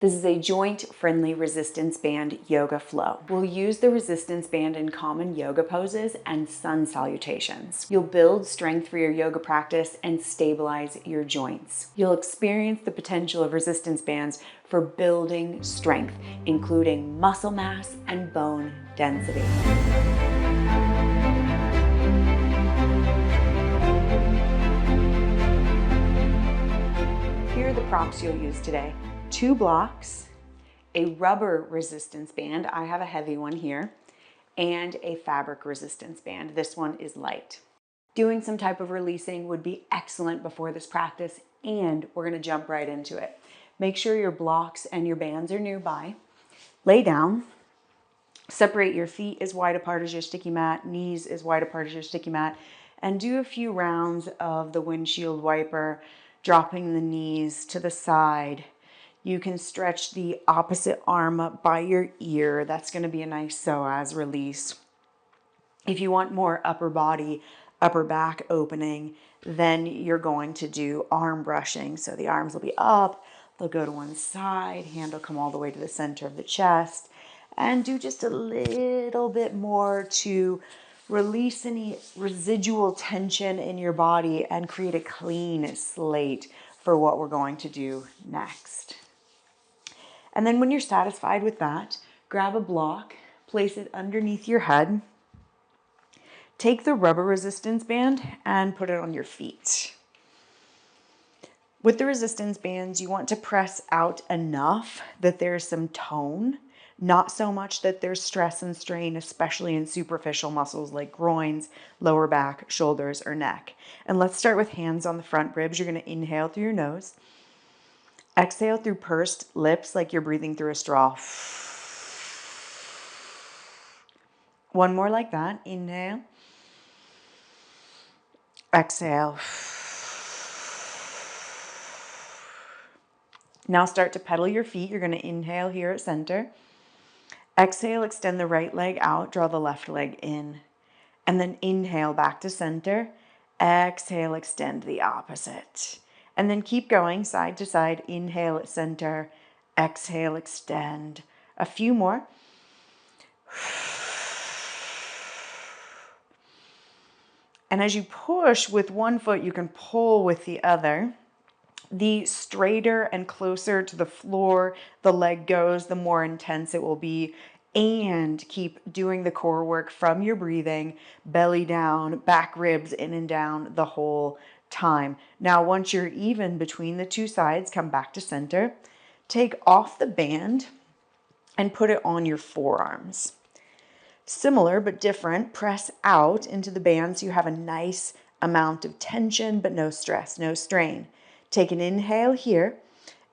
This is a joint-friendly resistance band yoga flow. We'll use the resistance band in common yoga poses and sun salutations. You'll build strength for your yoga practice and stabilize your joints. You'll experience the potential of resistance bands for building strength, including muscle mass and bone density. Here are the props you'll use today. 2 blocks, a rubber resistance band, I have a heavy one here, and a fabric resistance band. This one is light. Doing some type of releasing would be excellent before this practice, and we're going to jump right into it. Make sure your blocks and your bands are nearby. Lay down. Separate your feet as wide apart as your sticky mat, knees as wide apart as your sticky mat, and do a few rounds of the windshield wiper, dropping the knees to the side. You can stretch the opposite arm up by your ear. That's going to be a nice psoas release. If you want more upper body, upper back opening, then you're going to do arm brushing. So the arms will be up, they'll go to one side, hand will come all the way to the center of the chest, and do just a little bit more to release any residual tension in your body and create a clean slate for what we're going to do next. And then when you're satisfied with that, grab a block, place it underneath your head, take the rubber resistance band and put it on your feet. With the resistance bands, you want to press out enough that there's some tone, not so much that there's stress and strain, especially in superficial muscles like groins, lower back, shoulders, or neck. And let's start with hands on the front ribs. You're going to inhale through your nose. Exhale through pursed lips like you're breathing through a straw. One more like that. Inhale. Exhale. Now start to pedal your feet. You're going to inhale here at center. Exhale, extend the right leg out. Draw the left leg in. And then inhale back to center. Exhale, extend the opposite. And then keep going side to side. Inhale at center. Exhale, extend. A few more. And as you push with one foot, you can pull with the other. The straighter and closer to the floor the leg goes, the more intense it will be. And keep doing the core work from your breathing, belly down, back ribs in and down the whole time. Now, once you're even between the two sides, come back to center. Take off the band and put it on your forearms. Similar but different, press out into the band so you have a nice amount of tension, but no stress, no strain. Take an inhale here,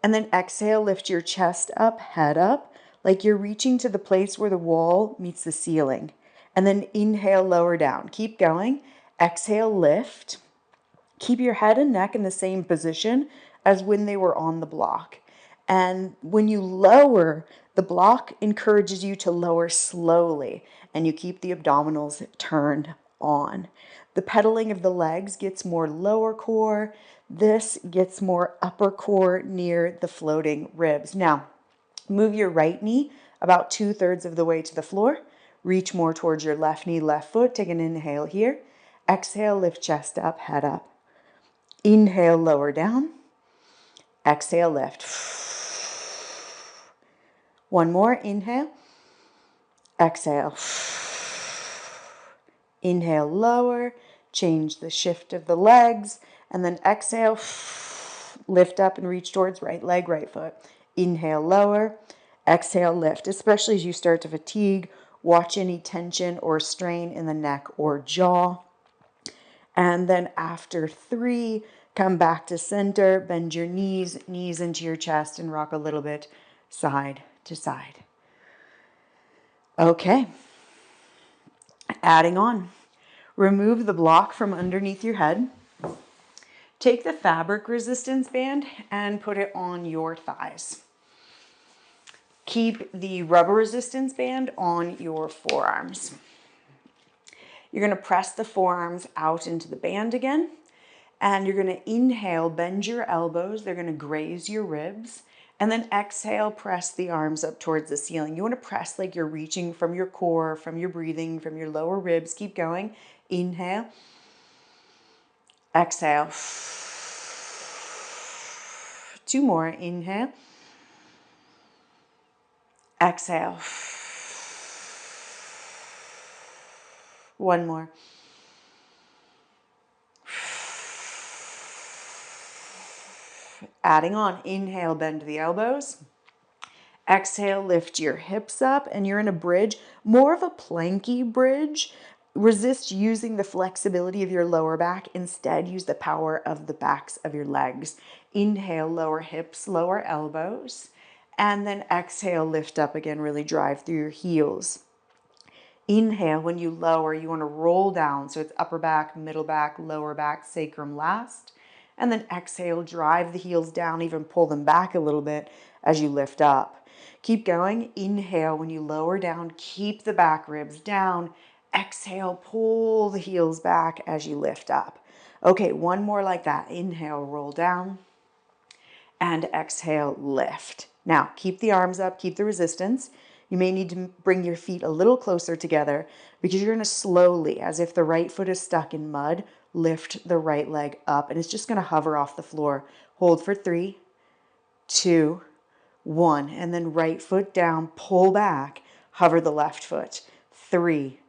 and then exhale, lift your chest up, head up, like you're reaching to the place where the wall meets the ceiling. And then inhale, lower down. Keep going. Exhale, lift. Keep your head and neck in the same position as when they were on the block. And when you lower, the block encourages you to lower slowly, and you keep the abdominals turned on. The pedaling of the legs gets more lower core. This gets more upper core near the floating ribs. Now, move your right knee about 2/3 of the way to the floor. Reach more towards your left knee, left foot. Take an inhale here. Exhale, lift chest up, head up. Inhale, lower down. Exhale, lift. One more, inhale. Exhale. Inhale, lower. Change the shift of the legs. And then exhale. Lift up and reach towards right leg, right foot. Inhale, lower. Exhale, lift. Especially as you start to fatigue, watch any tension or strain in the neck or jaw. And then after 3, come back to center, bend your knees into your chest, and rock a little bit side to side. Okay. Adding on. Remove the block from underneath your head. Take the fabric resistance band and put it on your thighs. Keep the rubber resistance band on your forearms. You're going to press the forearms out into the band again. And you're going to inhale, bend your elbows. They're going to graze your ribs. And then exhale, press the arms up towards the ceiling. You want to press like you're reaching from your core, from your breathing, from your lower ribs. Keep going. Inhale. Exhale. 2 more. Inhale. Exhale. 1 more. Adding on. Inhale, bend the elbows. Exhale, lift your hips up, and you're in a bridge, more of a planky bridge. Resist using the flexibility of your lower back. Instead, use the power of the backs of your legs. Inhale, lower hips, lower elbows. And then exhale, lift up again, really drive through your heels. Inhale, when you lower, you want to roll down. So it's upper back, middle back, lower back, sacrum last. And then exhale, drive the heels down, even pull them back a little bit as you lift up. Keep going. Inhale, when you lower down, keep the back ribs down. Exhale, pull the heels back as you lift up. Okay, 1 more like that. Inhale, roll down. And exhale, lift. Now, keep the arms up, keep the resistance. You may need to bring your feet a little closer together because you're going to slowly, as if the right foot is stuck in mud, lift the right leg up. And it's just going to hover off the floor. Hold for 3, 2, 1. And then right foot down, pull back, hover the left foot. 3,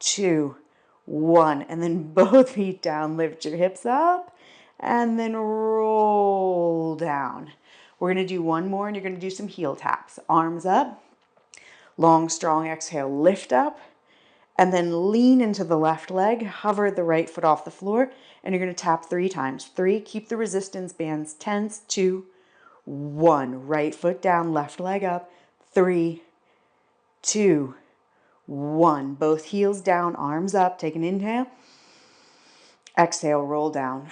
2, 1. And then both feet down, lift your hips up. And then roll down. We're going to do 1 more, and you're going to do some heel taps. Arms up. Long, strong exhale, lift up. And then lean into the left leg. Hover the right foot off the floor. And you're going to tap 3 times. 3, keep the resistance bands tense. 2, 1. Right foot down, left leg up. 3, 2, 1. Both heels down, arms up. Take an inhale. Exhale, roll down.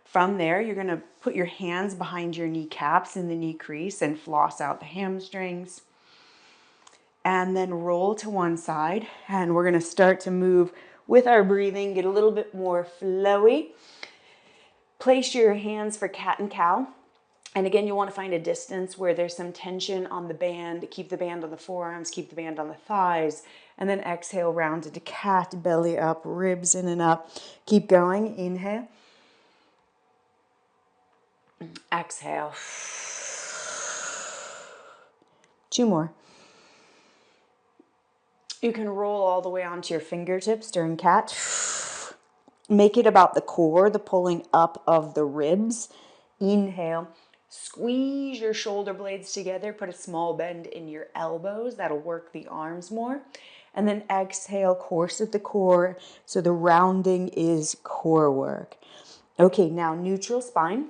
From there, you're going to put your hands behind your kneecaps in the knee crease and floss out the hamstrings. And then roll to one side. And we're going to start to move with our breathing, get a little bit more flowy. Place your hands for cat and cow. And again, you want to find a distance where there's some tension on the band. Keep the band on the forearms, keep the band on the thighs. And then exhale, round into cat, belly up, ribs in and up. Keep going. Inhale. Exhale. 2 more. You can roll all the way onto your fingertips during cat. Make it about the core, the pulling up of the ribs. Inhale. Squeeze your shoulder blades together. Put a small bend in your elbows. That'll work the arms more. And then exhale, course at the core. So the rounding is core work. Okay, now neutral spine.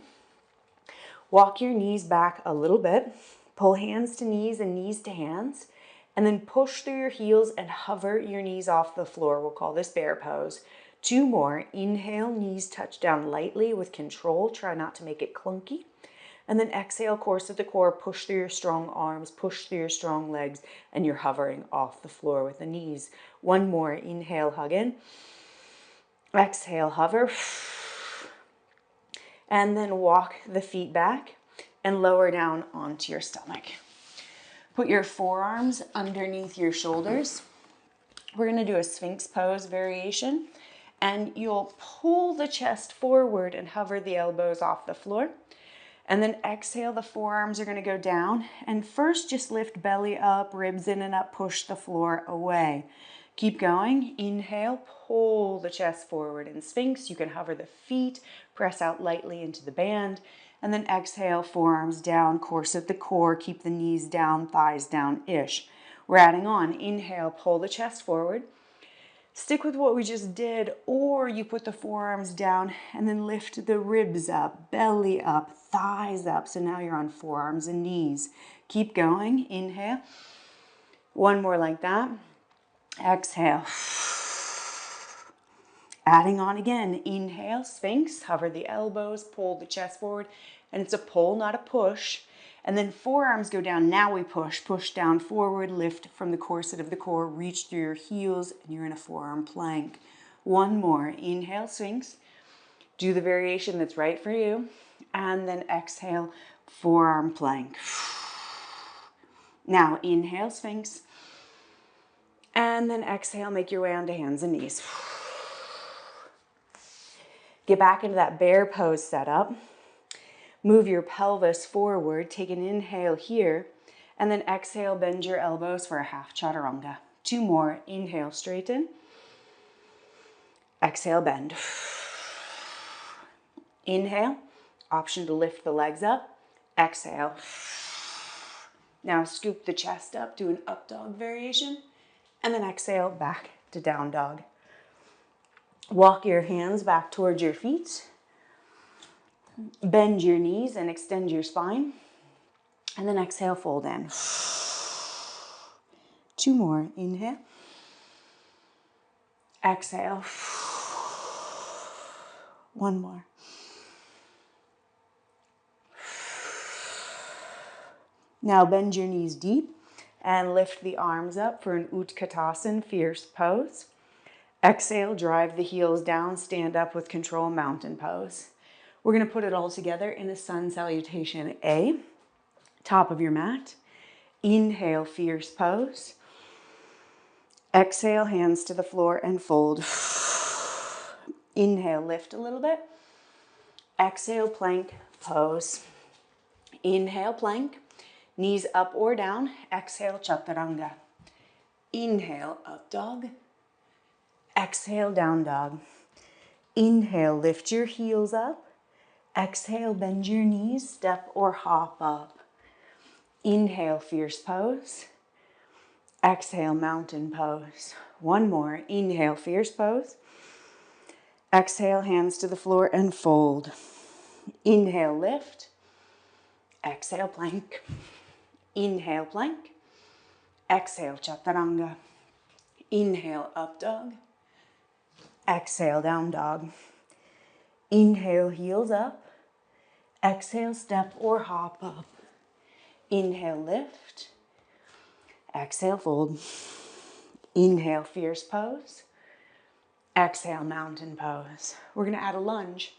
Walk your knees back a little bit. Pull hands to knees and knees to hands. And then push through your heels and hover your knees off the floor. We'll call this bear pose. 2 more. Inhale, knees touch down lightly with control. Try not to make it clunky. And then exhale, course at the core. Push through your strong arms. Push through your strong legs. And you're hovering off the floor with the knees. 1 more. Inhale, hug in. Exhale, hover. And then walk the feet back and lower down onto your stomach. Put your forearms underneath your shoulders. We're going to do a sphinx pose variation. And you'll pull the chest forward and hover the elbows off the floor. And then exhale, the forearms are going to go down. And first, just lift belly up, ribs in and up, push the floor away. Keep going. Inhale, pull the chest forward in sphinx. You can hover the feet, press out lightly into the band. And then exhale, forearms down, course at the core. Keep the knees down, thighs down-ish. We're adding on. Inhale, pull the chest forward. Stick with what we just did, or you put the forearms down and then lift the ribs up, belly up, thighs up. So now you're on forearms and knees. Keep going. Inhale. 1 more like that. Exhale. Adding on again. Inhale, sphinx. Hover the elbows, pull the chest forward. And it's a pull, not a push. And then forearms go down. Now we push. Push down forward, lift from the corset of the core, reach through your heels, and you're in a forearm plank. 1 more. Inhale, sphinx. Do the variation that's right for you. And then exhale, forearm plank. Now inhale, sphinx. And then exhale, make your way onto hands and knees. Get back into that bear pose setup. Move your pelvis forward. Take an inhale here. And then exhale, bend your elbows for a half chaturanga. 2 more. Inhale, straighten. Exhale, bend. Inhale. Option to lift the legs up. Exhale. Now scoop the chest up. Do an up dog variation. And then exhale, back to down dog. Walk your hands back towards your feet. Bend your knees and extend your spine. And then exhale, fold in. 2 more. Inhale. Exhale. 1 more. Now bend your knees deep and lift the arms up for an Utkatasana, fierce pose. Exhale, drive the heels down, stand up with control, mountain pose. We're going to put it all together in a sun salutation A. Top of your mat. Inhale, fierce pose. Exhale, hands to the floor and fold. Inhale, lift a little bit. Exhale, plank pose. Inhale, plank. Knees up or down. Exhale, chaturanga. Inhale, up dog. Exhale, down dog. Inhale, lift your heels up. Exhale, bend your knees, step or hop up. Inhale, fierce pose. Exhale, mountain pose. 1 more. Inhale, fierce pose. Exhale, hands to the floor and fold. Inhale, lift. Exhale, plank. Inhale, plank. Exhale, chaturanga. Inhale, up dog. Exhale, down dog. Inhale, heels up. Exhale, step or hop up. Inhale, lift. Exhale, fold. Inhale, fierce pose. Exhale, mountain pose. We're going to add a lunge.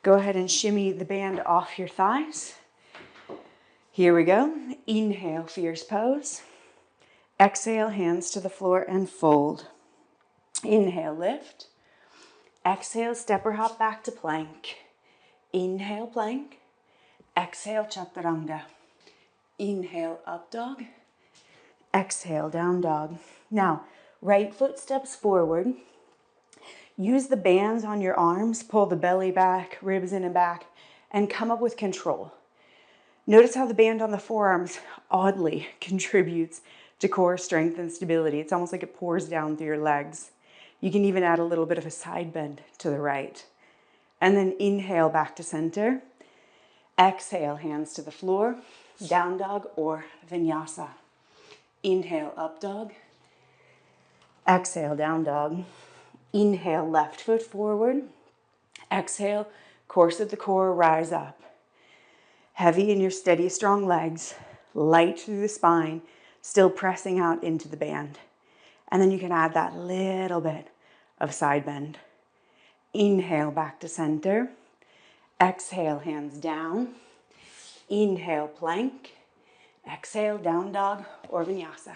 Go ahead and shimmy the band off your thighs. Here we go. Inhale, fierce pose. Exhale, hands to the floor and fold. Inhale, lift. Exhale, step or hop back to plank. Inhale, plank. Exhale, chaturanga. Inhale, up dog. Exhale, down dog. Now, right foot steps forward. Use the bands on your arms. Pull the belly back, ribs in and back, and come up with control. Notice how the band on the forearms oddly contributes to core strength and stability. It's almost like it pours down through your legs. You can even add a little bit of a side bend to the right. And then inhale back to center. Exhale, hands to the floor, down dog or vinyasa. Inhale, up dog. Exhale, down dog. Inhale, left foot forward. Exhale, course at the core, rise up. Heavy in your steady, strong legs, light through the spine, still pressing out into the band. And then you can add that little bit of side bend. Inhale, back to center. Exhale, hands down. Inhale, plank. Exhale, down dog or vinyasa.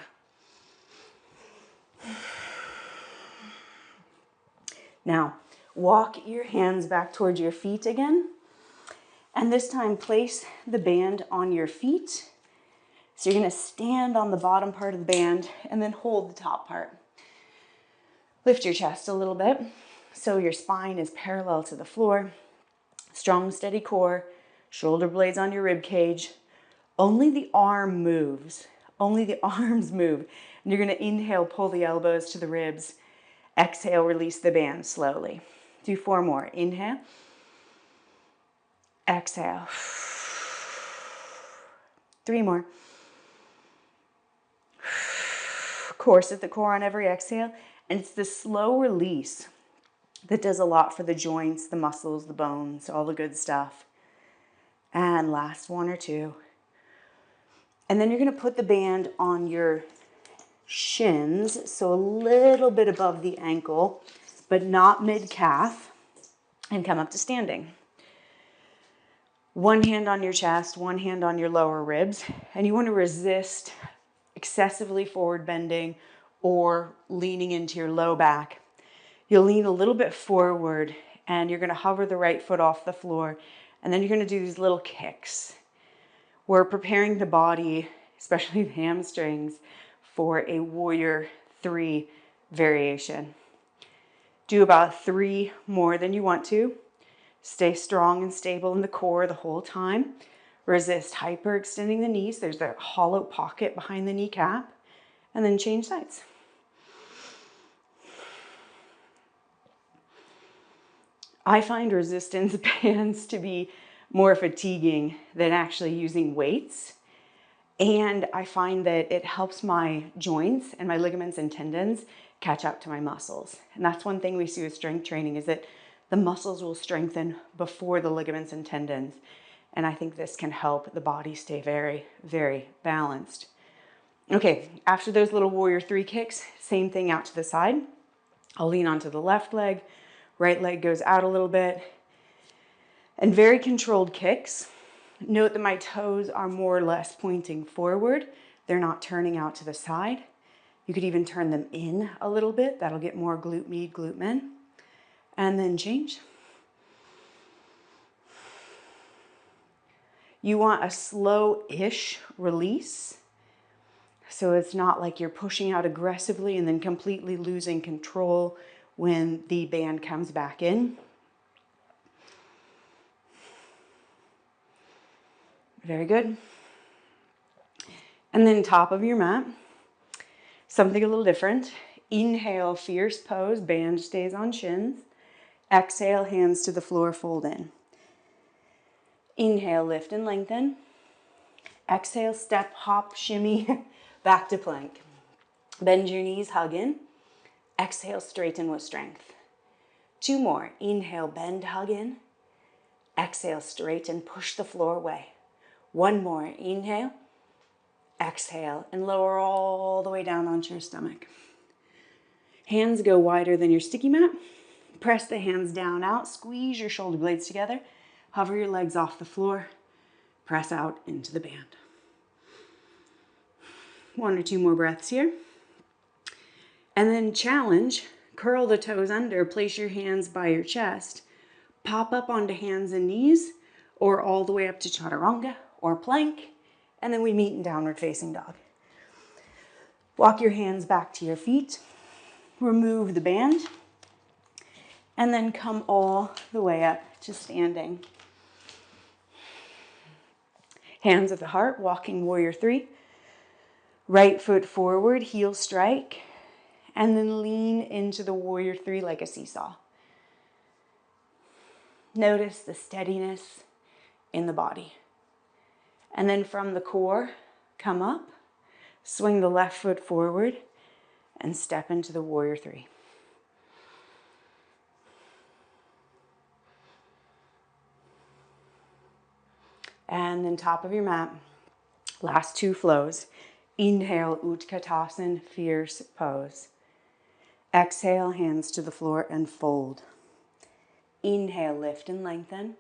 Now, walk your hands back towards your feet again. And this time, place the band on your feet. So you're going to stand on the bottom part of the band and then hold the top part. Lift your chest a little bit so your spine is parallel to the floor. Strong, steady core, shoulder blades on your rib cage. Only the arm moves. Only the arms move. And you're going to inhale, pull the elbows to the ribs. Exhale, release the band slowly. Do 4 more. Inhale. Exhale. 3 more. Course at the core on every exhale. And it's the slow release that does a lot for the joints, the muscles, the bones, all the good stuff. And last 1 or 2. And then you're going to put the band on your shins, so a little bit above the ankle, but not mid-calf, and come up to standing. One hand on your chest, one hand on your lower ribs, and you want to resist excessively forward bending or leaning into your low back. You'll lean a little bit forward and you're going to hover the right foot off the floor, and then you're going to do these little kicks. We're preparing the body, especially the hamstrings, for a warrior 3 variation. Do about 3 more than you want to. Stay strong and stable in the core the whole time. Resist hyperextending the knees. There's a hollow pocket behind the kneecap. And then change sides. I find resistance bands to be more fatiguing than actually using weights. And I find that it helps my joints and my ligaments and tendons catch up to my muscles. And that's one thing we see with strength training, is that the muscles will strengthen before the ligaments and tendons. And I think this can help the body stay very, very balanced. Okay, after those little warrior 3 kicks, same thing out to the side. I'll lean onto the left leg, right leg goes out a little bit. And very controlled kicks. Note that my toes are more or less pointing forward. They're not turning out to the side. You could even turn them in a little bit. That'll get more glute med, glute men. And then change. You want a slow-ish release. So it's not like you're pushing out aggressively and then completely losing control when the band comes back in. Very good. And then top of your mat, something a little different. Inhale, fierce pose, band stays on shins. Exhale, hands to the floor, fold in. Inhale, lift and lengthen. Exhale, step, hop, shimmy, back to plank. Bend your knees, hug in. Exhale, straighten with strength. 2 more. Inhale, bend, hug in. Exhale, straighten, push the floor away. 1 more. Inhale. Exhale, and lower all the way down onto your stomach. Hands go wider than your sticky mat. Press the hands down out. Squeeze your shoulder blades together. Hover your legs off the floor. Press out into the band. 1 or 2 more breaths here. And then challenge. Curl the toes under. Place your hands by your chest. Pop up onto hands and knees, or all the way up to chaturanga or plank. And then we meet in downward facing dog. Walk your hands back to your feet. Remove the band. And then come all the way up to standing. Hands at the heart, walking warrior 3. Right foot forward, heel strike. And then lean into the warrior 3 like a seesaw. Notice the steadiness in the body. And then from the core, come up, swing the left foot forward, and step into the warrior 3. And then top of your mat, last 2 flows. Inhale, Utkatasana, fierce pose. Exhale, hands to the floor and fold. Inhale, lift and lengthen.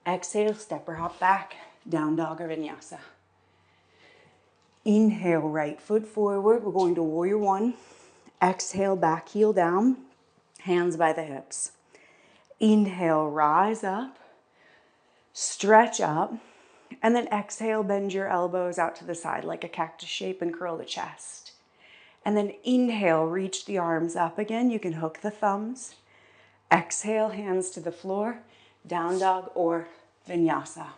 Exhale, step or hop back, down dog or vinyasa. Inhale, right foot forward. We're going to warrior 1. Exhale, back heel down, hands by the hips. Inhale, rise up, stretch up, and then exhale, bend your elbows out to the side like a cactus shape and curl the chest. And then inhale, reach the arms up again. You can hook the thumbs. Exhale, hands to the floor, down dog or vinyasa.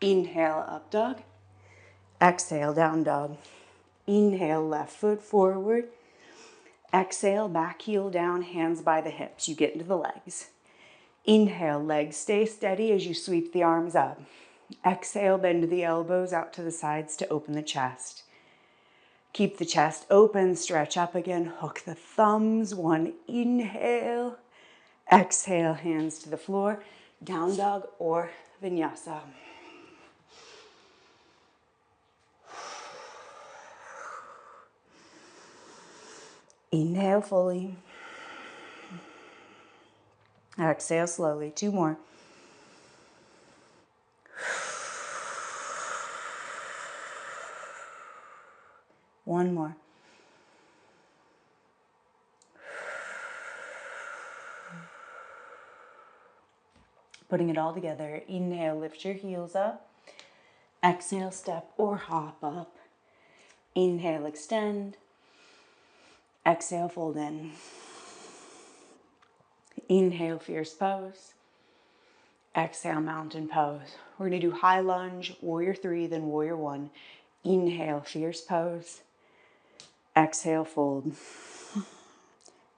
Inhale, up dog. Exhale, down dog. Inhale, left foot forward. Exhale, back heel down, hands by the hips. You get into the legs. Inhale, legs stay steady as you sweep the arms up. Exhale, bend the elbows out to the sides to open the chest. Keep the chest open, stretch up again, hook the thumbs. 1, inhale. Exhale, hands to the floor, down dog or vinyasa. Inhale fully. Exhale slowly. 2 more. One more. Putting it all together. Inhale, lift your heels up. Exhale, step or hop up. Inhale, extend. Exhale, fold in. Inhale, fierce pose. Exhale, mountain pose. We're going to do high lunge, warrior 3, then warrior 1. Inhale, fierce pose. Exhale, fold.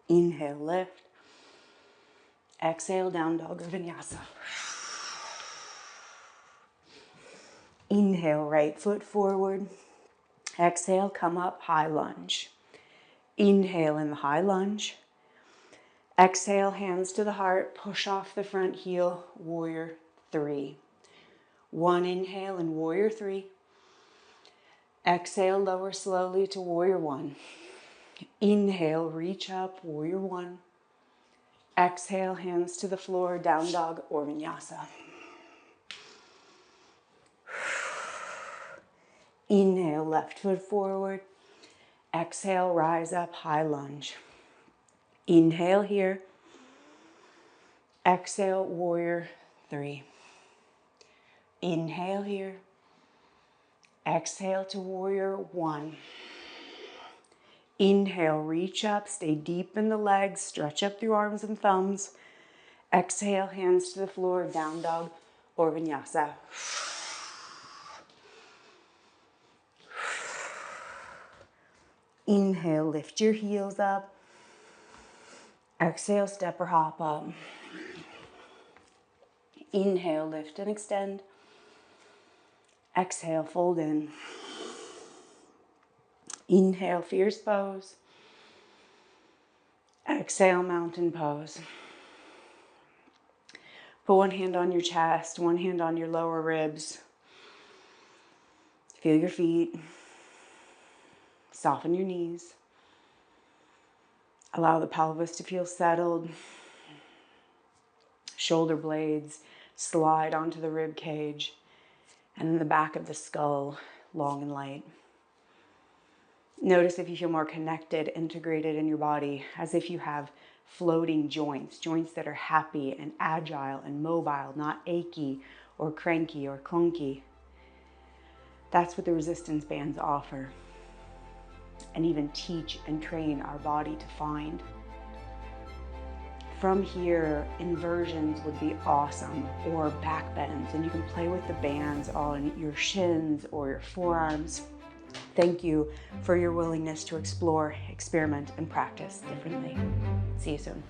Inhale, lift. Exhale, down dog or vinyasa. Inhale, right foot forward. Exhale, come up, high lunge. Inhale in the high lunge. Exhale, hands to the heart, push off the front heel, warrior 3. One inhale in warrior 3. Exhale, lower slowly to warrior 1. Inhale, reach up, warrior 1. Exhale, hands to the floor, down dog or vinyasa. Inhale, left foot forward. Exhale, rise up, high lunge. Inhale here. Exhale, warrior 3. Inhale here. Exhale to warrior 1. Inhale, reach up, stay deep in the legs, stretch up through arms and thumbs. Exhale, hands to the floor, down dog or vinyasa. Inhale, lift your heels up. Exhale, step or hop up. Inhale, lift and extend. Exhale, fold in. Inhale, fierce pose. Exhale, mountain pose. Put one hand on your chest, one hand on your lower ribs. Feel your feet. Soften your knees. Allow the pelvis to feel settled. Shoulder blades slide onto the rib cage. And then the back of the skull, long and light. Notice if you feel more connected, integrated in your body, as if you have floating joints, joints that are happy and agile and mobile, not achy or cranky or clunky. That's what the resistance bands offer, and even teach and train our body to find. From here, inversions would be awesome, or back bends, and you can play with the bands on your shins or your forearms. Thank you for your willingness to explore, experiment, and practice differently. See you soon.